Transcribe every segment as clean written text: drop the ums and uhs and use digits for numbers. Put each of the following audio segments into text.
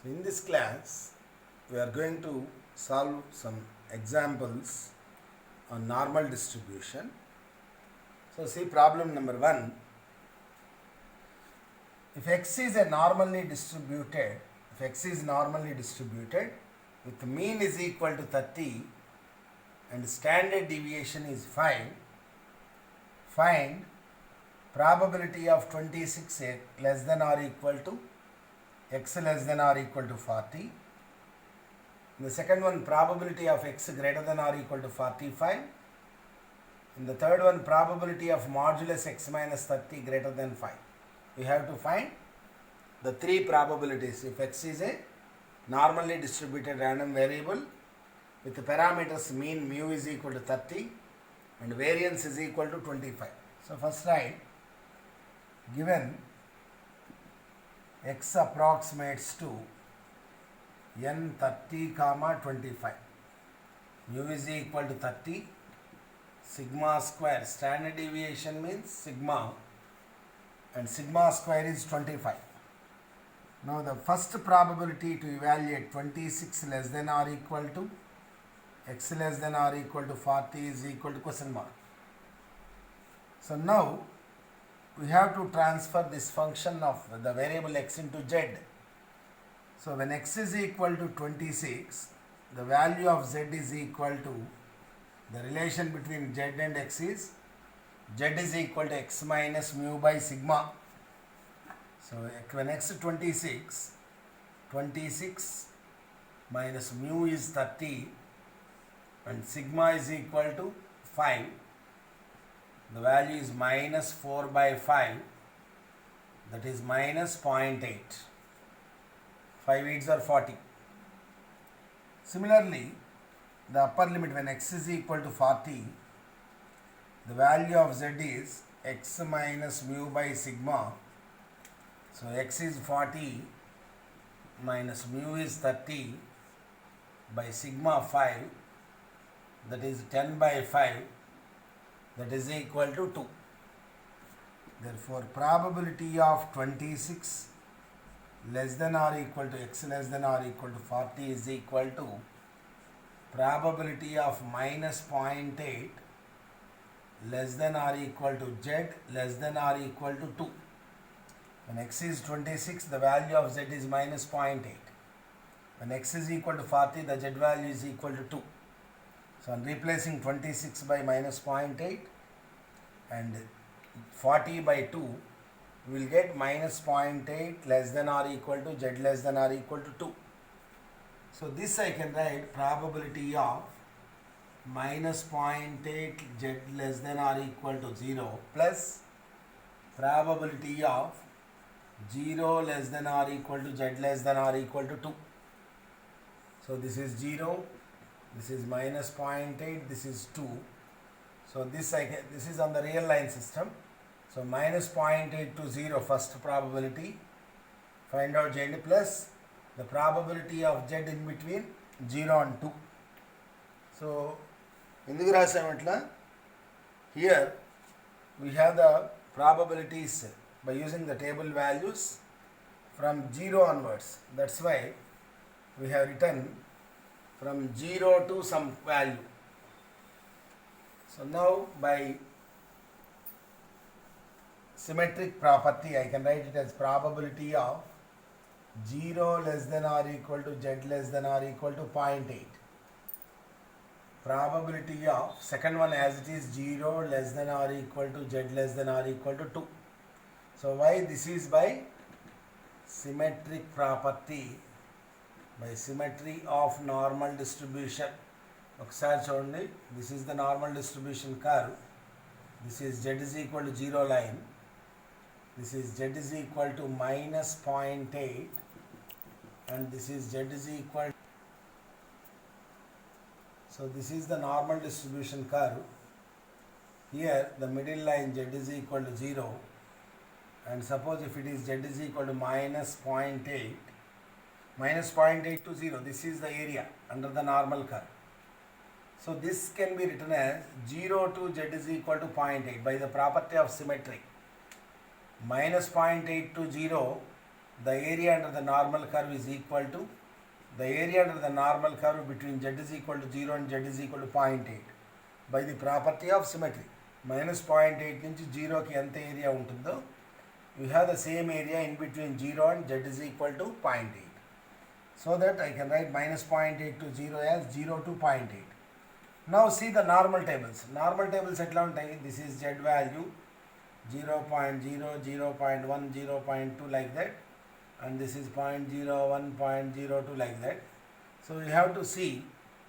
So in this class, we are going to solve some examples on normal distribution. So see problem number 1. If x is normally distributed with mean is equal to 30 and standard deviation is 5, find probability of 26 less than or equal to x less than or equal to 40. In the second one, probability of x greater than or equal to 45. In the third one, probability of modulus x minus 30 greater than 5. We have to find the three probabilities. If x is a normally distributed random variable with the parameters mean mu is equal to 30 and variance is equal to 25. So first write, given x approximates to n 30 comma 25, mu is equal to 30, sigma square, standard deviation means sigma, and sigma square is 25. Now the first probability to evaluate 26 less than or equal to x less than or equal to 40 is equal to question mark. So now we have to transfer this function of the variable x into z. So when x is equal to 26, the value of z is equal to, the relation between z and x is z is equal to x minus mu by sigma. So when x is 26 minus mu is 30 and sigma is equal to 5, the value is minus 4 by 5, that is minus 0.8. 5 8s are 40. Similarly, the upper limit when x is equal to 40, the value of z is x minus mu by sigma. So x is 40 minus mu is 30 by sigma 5, that is 10 by 5, that is equal to 2. Therefore, probability of 26 less than or equal to x less than or equal to 40 is equal to probability of minus 0.8 less than or equal to z less than or equal to 2. When x is 26, the value of z is minus 0.8. When x is equal to 40, the z value is equal to 2. So I am replacing 26 by minus 0.8 and 40 by 2, we will get minus 0.8 less than or equal to z less than or equal to 2. So this I can write probability of minus 0.8 z less than or equal to 0 plus probability of 0 less than or equal to z less than or equal to 2. So this is 0, this is minus 0.8, this is 2. So this is on the real line system. So minus 0.8 to 0 first probability, find out z plus the probability of z in between 0 and 2. So ఎందుకు రాసామట్లా, here we have the probabilities by using the table values from 0 onwards. That's why we have written from 0 to some value. So now by symmetric property, I can write it as probability of 0 less than or equal to z less than or equal to 0.8. Probability of second one as it is 0 less than or equal to z less than or equal to 2. So why this is by symmetric property, by symmetry of normal distribution. ఒకసారి చూడండి, this is the normal distribution curve. This is z is equal to 0 line. This is z is equal to minus 0.8 and this is z is equal. So this is the normal distribution curve. Here the middle line z is equal to 0 and suppose if it is z is equal to minus 0.8 to 0, this is the area under the normal curve. So this can be written as 0 to z is equal to 0.8 by the property of symmetry. Minus 0.8 to 0, the area under the normal curve is equal to the area under the normal curve between z is equal to 0 and z is equal to 0.8 by the property of symmetry. Minus 0.8 నుంచి 0కి ఎంత area ఉంటుందో you have the same area in between 0 and z is equal to 0.8. So that I can write minus 0.8 to 0 as 0 to 0.8. Now see the normal tables. Normal tables ఎట్లా ఉంటాయి? This is z value 0.0, 0.1, 0.2 like that, and this is 0.01, 0.02 like that. So you have to see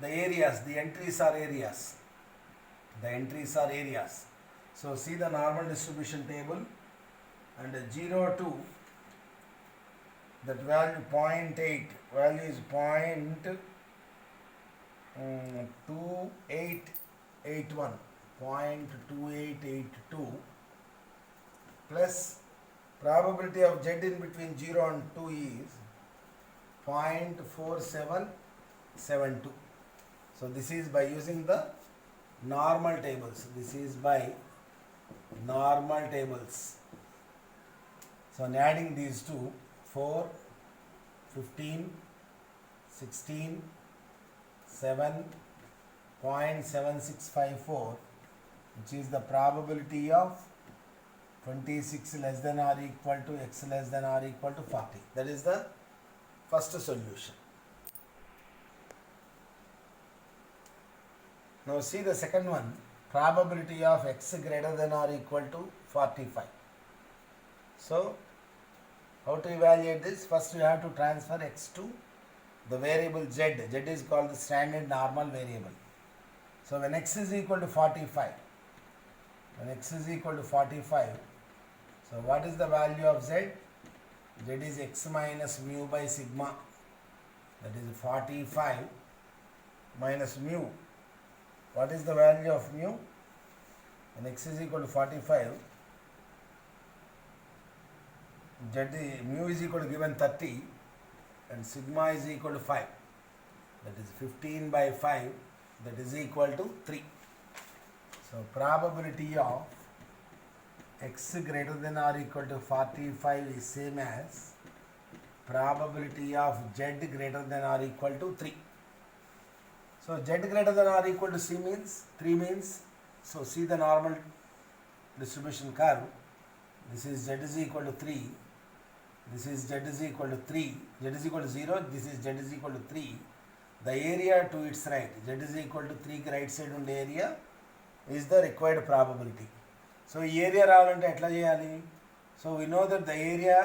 the areas, the entries are areas. The entries are areas. So see the normal distribution table, and 0 to that value 0.8, value is 0.2881, 0.2882 plus probability of z in between 0 and 2 is 0.4772. So this is by using the normal tables. This is by normal tables. So I'm adding these two, 4, 15, 16, 7.7654, which is the probability of 26 less than or equal to x less than or equal to 40. That is the first solution. Now see the second one, probability of x greater than or equal to 45. So how to evaluate this? First you have to transfer x to the variable z. Z is called the standard normal variable. So when x is equal to 45, so what is the value of z? Z is x minus mu by sigma, that is 45 minus mu. What is the value of mu? When x is equal to 45, mu is equal to given 30 and sigma is equal to 5, that is 15 by 5, that is equal to 3. So probability of x greater than or equal to 45 is same as probability of z greater than or equal to 3. So z greater than or equal to 3 means, so see the normal distribution curve. This is z is equal to 3, this is z is equal to 3, z is equal to 0, this is z is equal to 3. The area to its right, z is equal to 3 కి right side ఉండే area is the required probability. So ఈ area రావాలంటే ఎట్లా చేయాలి? So we know that the area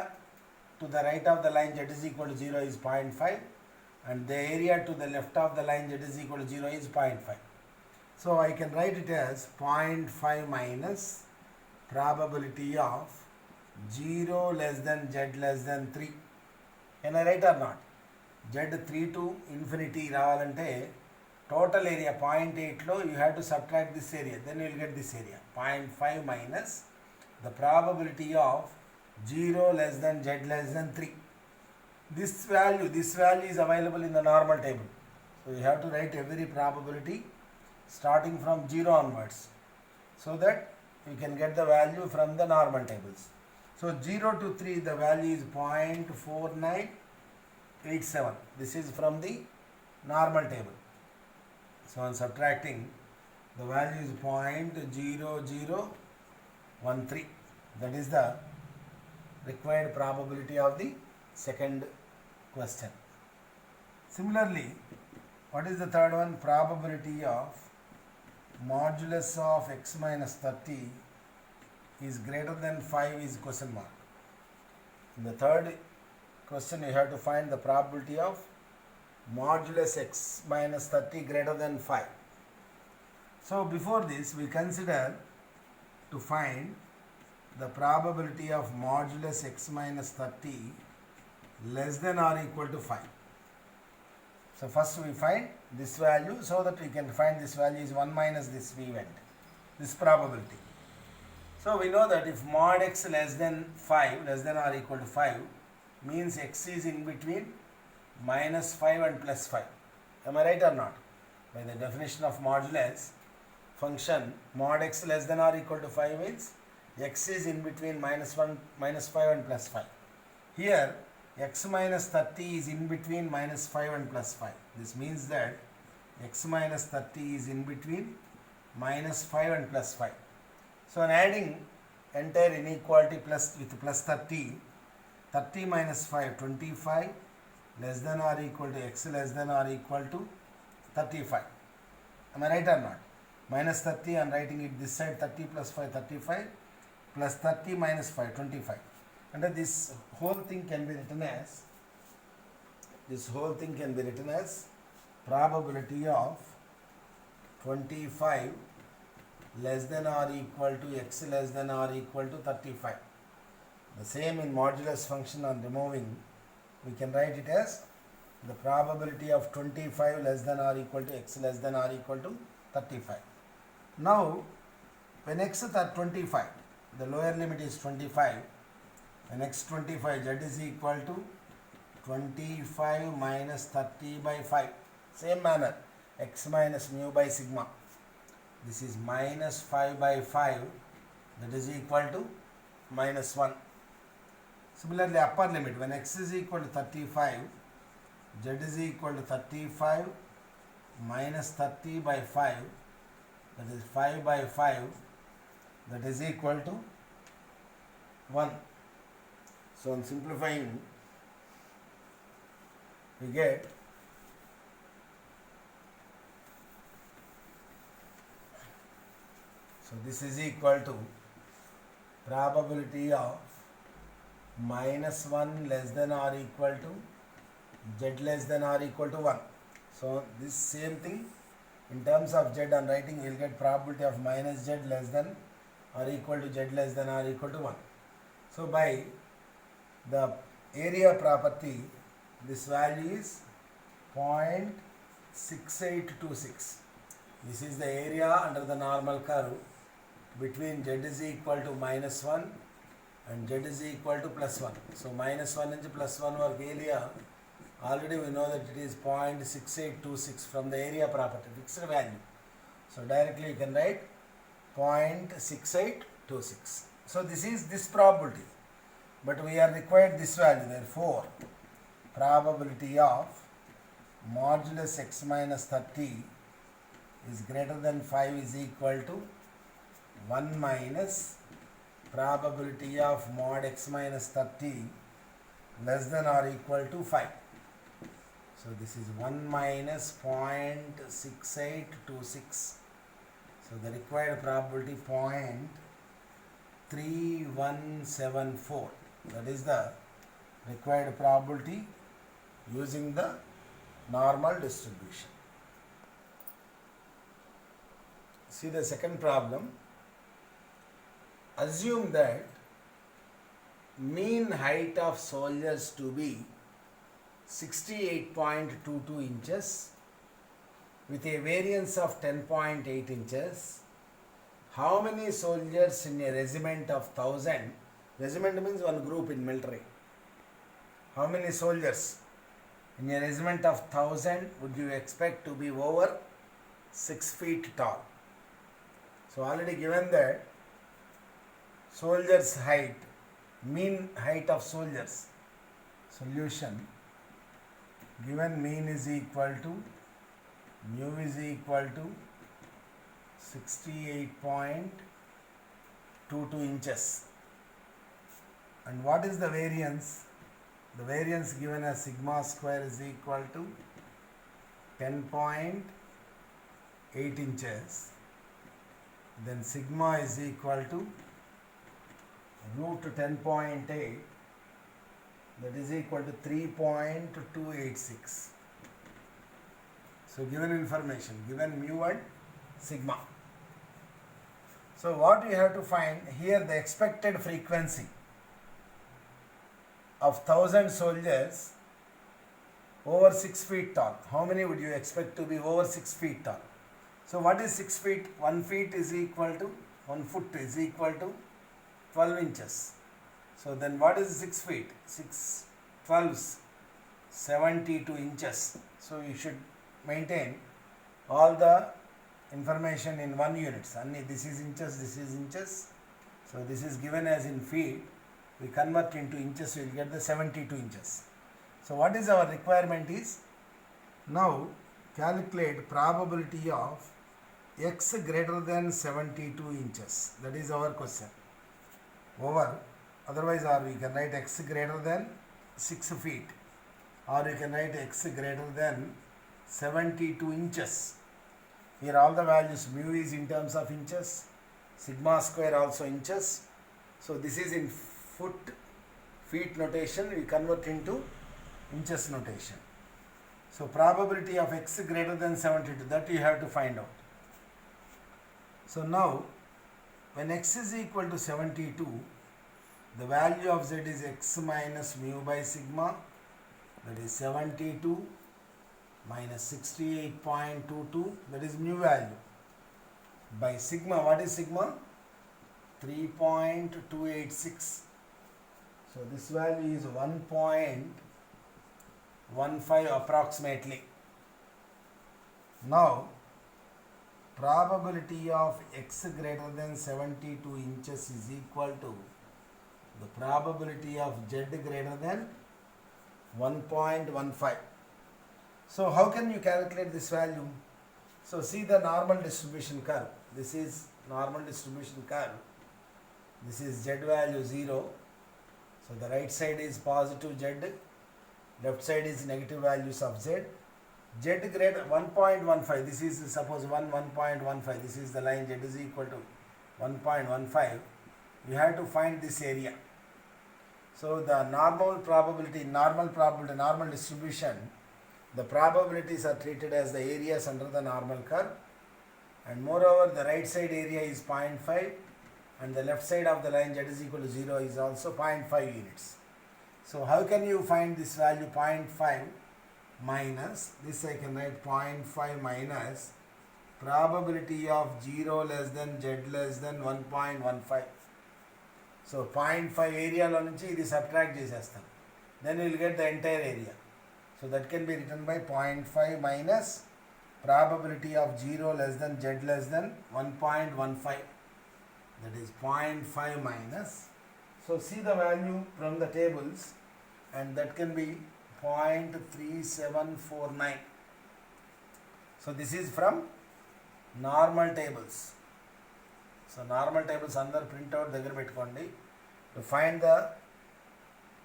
to the right of the line z is equal to 0 is 0.5 and the area to the left of the line z is equal to 0 is 0.5. So I can write it as 0.5 minus probability of 0 less than z less than 3. Can I write or not? Z 3 to infinity రావాలంటే total area 0.8 లో you have to subtract this area, then you will get this area. 0.5 minus the probability of 0 less than z less than 3. This value is available in the normal table. So you have to write every probability starting from 0 onwards, so that you can get the value from the normal tables. So 0 to 3 the value is 0.4987. This is from the normal table. So on subtracting, the value is 0.0013. That is the required probability of the second question. Similarly, what is the third one? Probability of modulus of x minus 30 is greater than 5 is question mark. In the third question you have to find the probability of modulus x minus 30 greater than 5. So before this we consider to find the probability of modulus x minus 30 less than or equal to 5. So first we find this value, so that we can find this value is 1 minus this event, this probability. So we know that if mod x less than 5, less than or equal to 5, means x is in between minus 5 and plus 5. Am I right or not? By the definition of modulus function, mod x less than or equal to 5 means x is in between minus 1, minus 5 and plus 5. Here x minus 30 is in between minus 5 and plus 5. This means that x minus 30 is in between minus 5 and plus 5. So on adding entire inequality plus with plus 30, 30 minus 5, 25 less than or equal to x less than or equal to 35. Am I right or not? Minus 30, I am writing it this side, 30 plus 5, 35 plus 30 minus 5, 25. And this whole thing can be written as probability of 25 less than or equal to x less than or equal to 35. The same in modulus function on removing, we can write it as the probability of 25 less than or equal to x less than or equal to 35. Now, when x is at 25, the lower limit is 25, when x 25, z is equal to 25 minus 30 by 5. Same manner, x minus mu by sigma. This is minus 5 by 5, that is equal to minus 1. Similarly, upper limit, when x is equal to 35, z is equal to 35 minus 30 by 5, that is 5 by 5, that is equal to 1. So, on simplifying, we get so this is equal to probability of minus 1 less than or equal to z less than or equal to 1. So, this same thing in terms of z I am writing, we will get probability of minus z less than or equal to z less than or equal to 1. So, by the area property, this value is 0.6826. This is the area under the normal curve between z is equal to minus 1 and z is equal to plus 1. So, minus 1 and plus 1 work area, already we know that it is 0.6826 from the area property, fixed value. So, directly you can write 0.6826. So, this is this probability, but we are required this value. Therefore, probability of modulus x minus 30 is greater than 5 is equal to 1 minus probability of mod x minus 30 less than or equal to 5. So, this is 1 minus 0.6826. So, the required probability 0.3174. That is the required probability using the normal distribution. See the second problem. Assume that mean height of soldiers to be 68.22 inches with a variance of 10.8 inches. How many soldiers in a regiment of 1000? Regiment means one group in military. How many soldiers in a regiment of 1000 would you expect to be over 6 feet tall? So, already given that soldiers' height, mean height of soldiers, solution, given mean is equal to mu is equal to 68.22 inches. And what is the variance? The variance given as sigma square is equal to 10.8 inches. Then sigma is equal to root 10.8, that is equal to 3.286. So, given information, given mu and sigma. So, what we have to find here, the expected frequency of 1000 soldiers over 6 feet tall. How many would you expect to be over 6 feet tall? So, what is 6 feet? 1 feet is equal to, 1 foot is equal to 12 inches. So, then what is 6 feet? 6 12s, 72 inches. So, you should maintain all the information in 1 units. This is inches, this is inches. So, this is given as in feet. we convert into inches, we will get the 72 inches. So what is our requirement is, now calculate probability of x greater than 72 inches. That is our question. Over, otherwise, or we can write x greater than 6 feet, or you can write x greater than 72 inches. Here all the values, mu is in terms of inches, sigma square also inches. So this is in feet notation, we convert into inches notation. So probability of x greater than 72, that you have to find out. So now when x is equal to 72, the value of z is x minus mu by sigma, that is 72 minus 68.22, that is mu value, by sigma. What is sigma? 3.286. So this value is 1.15 approximately. Now probability of x greater than 72 inches is equal to the probability of z greater than 1.15. So how can you calculate this value? So see the normal distribution curve. This is normal distribution curve. This is z value 0. So the right side is positive z, left side is negative values of z. Z greater 1.15. This is suppose 1.15. This is the line, z is equal to 1.15. You have to find this area. So the normal distribution, the probabilities are treated as the areas under the normal curve, and moreover the right side area is 0.5 and the left side of the line z is equal to 0 is also 0.5 units. So how can you find this value? 0.5 minus this, I can write 0.5 minus probability of 0 less than z less than 1.15. So 0.5 area lo nunchi idi subtract chesestam, then we will get the entire area. So that can be written by 0.5 minus probability of 0 less than z less than 1.15. That is 0.5 minus. So see the value from the tables, and that can be 0.3749. So this is from normal tables. So normal tables under printout దగ్గర పెట్టుకోండి. To find the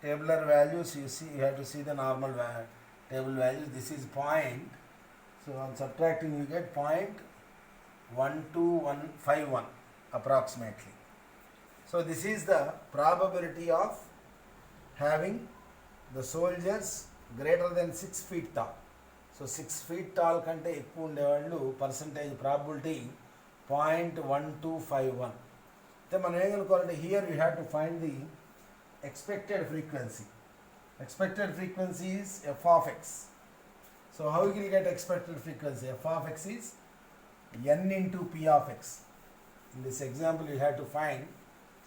tabular values, you have to see the normal table values. This is point. So on subtracting you get 0.12151 approximately. So this is the probability of having the soldiers greater than 6 feet tall. So 6 feet tall కంటే ఎక్కువ ఉండేవాళ్ళు percentage probability 0.1251. అయితే మనం ఏం కనుక్కోవాలంటే, here you have to find the expected frequency. Expected frequency is f of x. So how you will get expected frequency? F of x is n into p of x. In this example you have to find,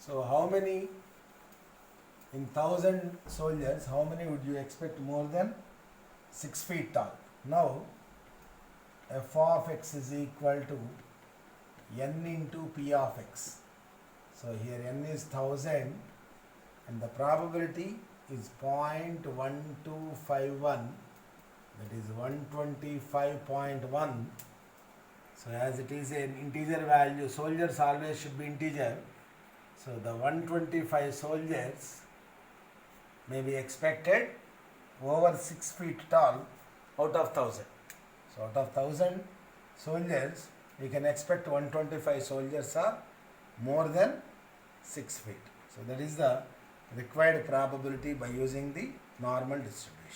so how many in 1000 soldiers, how many would you expect more than 6 feet tall? Now f of x is equal to n into p of x. So here n is 1000 and the probability is 0.1251, that is 125.1. So as it is an integer value, soldiers always should be integer. So the 125 soldiers may be expected over 6 feet tall out of 1000. So out of 1000 soldiers, we can expect 125 soldiers are more than 6 feet. So that is the required probability by using the normal distribution.